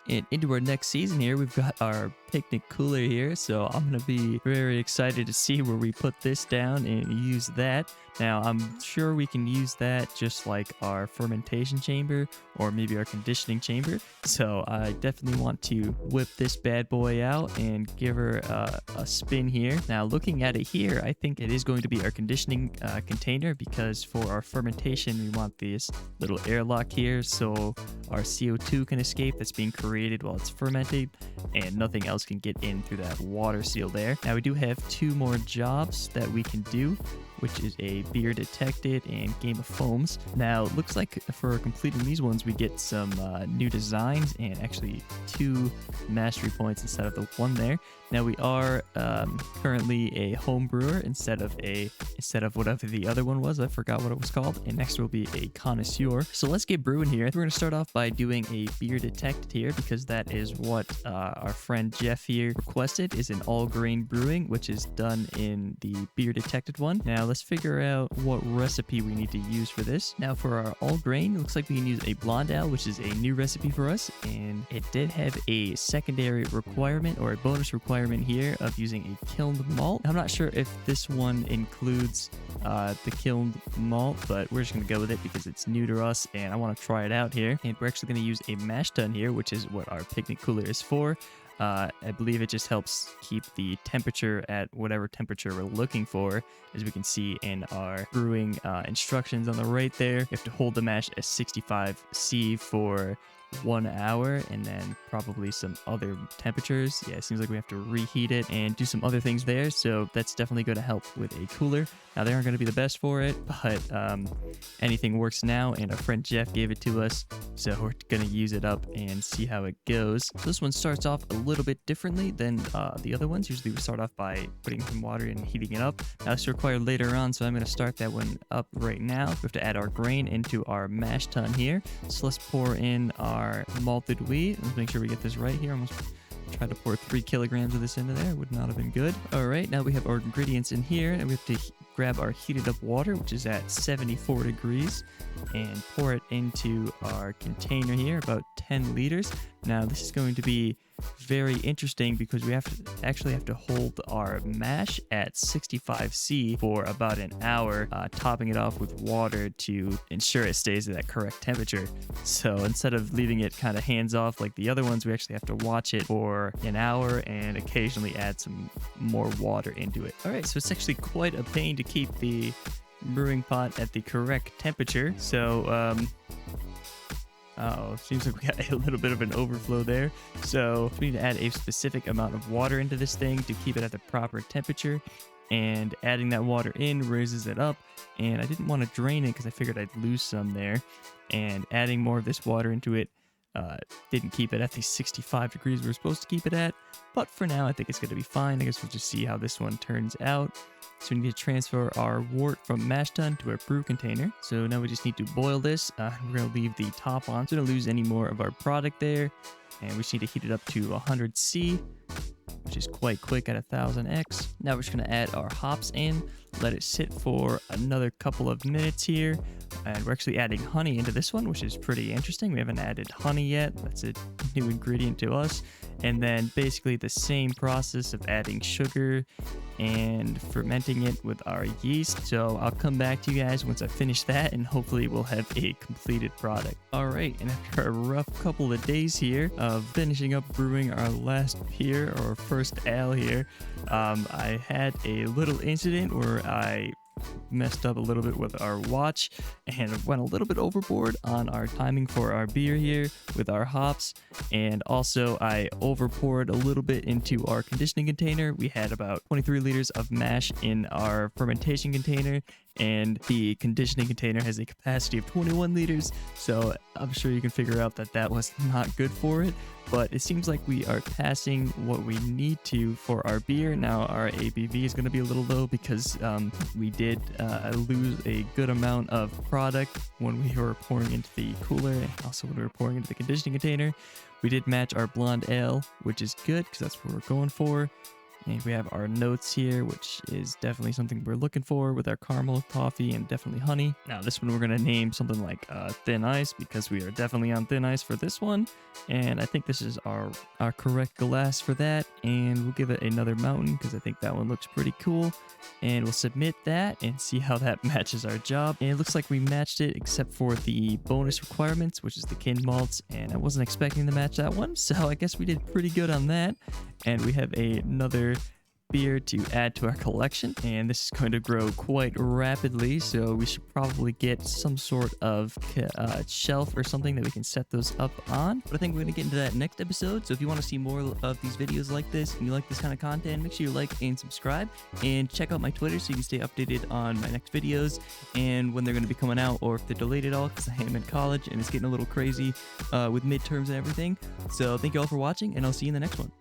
And into our next season here, we've got our picnic cooler here. So I'm going to be very excited to see where we put this down and use that. Now, I'm sure we can use that just like our fermentation chamber or maybe our conditioning chamber. So I definitely want to whip this bad boy out and give her a spin here. Now, looking at it here, I think it is going to be our conditioning container, because for our fermentation, we want this little airlock here so our CO2 can escape that's being created while it's fermenting, and nothing else can get in through that water seal there. Now, we do have two more jobs that we can do, which is a beer detected and game of foams. Now, it looks like for completing these ones, we get some new designs and actually 2 mastery points instead of the 1 there. Now, we are currently a home brewer instead of whatever the other one was. I forgot what it was called. And next will be a connoisseur. So let's get brewing here. We're going to start off by doing a beer detected here, because that is what our friend Jeff here requested, is an all grain brewing, which is done in the beer detected one. Now, let's figure out what recipe we need to use for this. Now, for our all grain, it looks like we can use a blonde ale, which is a new recipe for us, and it did have a secondary requirement or a bonus requirement here of using a kilned malt. I'm not sure if this one includes the kilned malt, but we're just gonna go with it because it's new to us and I want to try it out here. And we're actually going to use a mash tun here, which is what our picnic cooler is for. I believe it just helps keep the temperature at whatever temperature we're looking for. As we can see in our brewing instructions on the right there, you have to hold the mash at 65°C for 1 hour, and then probably some other temperatures. Yeah, it seems like we have to reheat it and do some other things there, so that's definitely going to help with a cooler. Now, they aren't going to be the best for it, but anything works now, and our friend Jeff gave it to us, so we're going to use it up and see how it goes. So this one starts off a little bit differently than the other ones. Usually we start off by putting some water and heating it up. Now, this is required later on, so I'm going to start that one up right now. We have to add our grain into our mash tun here. So let's pour in our malted wheat. Let's make sure we get this right here. Almost tried to pour 3 kilograms of this into there. Would not have been good. All right, now we have our ingredients in here, and we have to grab our heated up water, which is at 74 degrees, and pour it into our container here, about 10 liters. Now, this is going to be very interesting because we actually have to hold our mash at 65°C for about an hour, topping it off with water to ensure it stays at that correct temperature. So instead of leaving it kind of hands off like the other ones, we actually have to watch it for an hour and occasionally add some more water into it. All right, so it's actually quite a pain to keep the brewing pot at the correct temperature. So seems like we got a little bit of an overflow there. So we need to add a specific amount of water into this thing to keep it at the proper temperature. And adding that water in raises it up. And I didn't want to drain it because I figured I'd lose some there. And adding more of this water into it didn't keep it at the 65 degrees we were supposed to keep it at. But for now, I think it's going to be fine. I guess we'll just see how this one turns out. So we need to transfer our wort from mash tun to our brew container. So now we just need to boil this. We're going to leave the top on, so we don't lose any more of our product there. And we just need to heat it up to 100°C, which is quite quick at 1000°X. Now we're just going to add our hops in, let it sit for another couple of minutes here. And we're actually adding honey into this one, which is pretty interesting. We haven't added honey yet. That's a new ingredient to us. And then basically the same process of adding sugar and fermenting it with our yeast. So I'll come back to you guys once I finish that, and hopefully we'll have a completed product. All right, and after a rough couple of days here of finishing up brewing our last beer, or first ale here, I had a little incident where I messed up a little bit with our watch and went a little bit overboard on our timing for our beer here with our hops. And also I overpoured a little bit into our conditioning container. We had about 23 liters of mash in our fermentation container, and the conditioning container has a capacity of 21 liters. So I'm sure you can figure out that that was not good for it. But it seems like we are passing what we need to for our beer. Now our ABV is going to be a little low because we did lose a good amount of product when we were pouring into the cooler, and also when we were pouring into the conditioning container. We did match our blonde ale, which is good because that's what we're going for. And we have our notes here, which is definitely something we're looking for with our caramel, toffee, and definitely honey. Now this one we're going to name something like thin ice, because we are definitely on thin ice for this one. And I think this is our correct glass for that. And we'll give it another mountain because I think that one looks pretty cool. And we'll submit that and see how that matches our job. And it looks like we matched it except for the bonus requirements, which is the kin malts. And I wasn't expecting to match that one, so I guess we did pretty good on that. And we have another beer to add to our collection, and this is going to grow quite rapidly, so we should probably get some sort of shelf or something that we can set those up on. But I think we're going to get into that next episode, so if you want to see more of these videos like this and you like this kind of content, make sure you like and subscribe, and check out my Twitter so you can stay updated on my next videos and when they're going to be coming out, or if they're delayed at all, because I am in college and it's getting a little crazy with midterms and everything. So thank you all for watching, and I'll see you in the next one.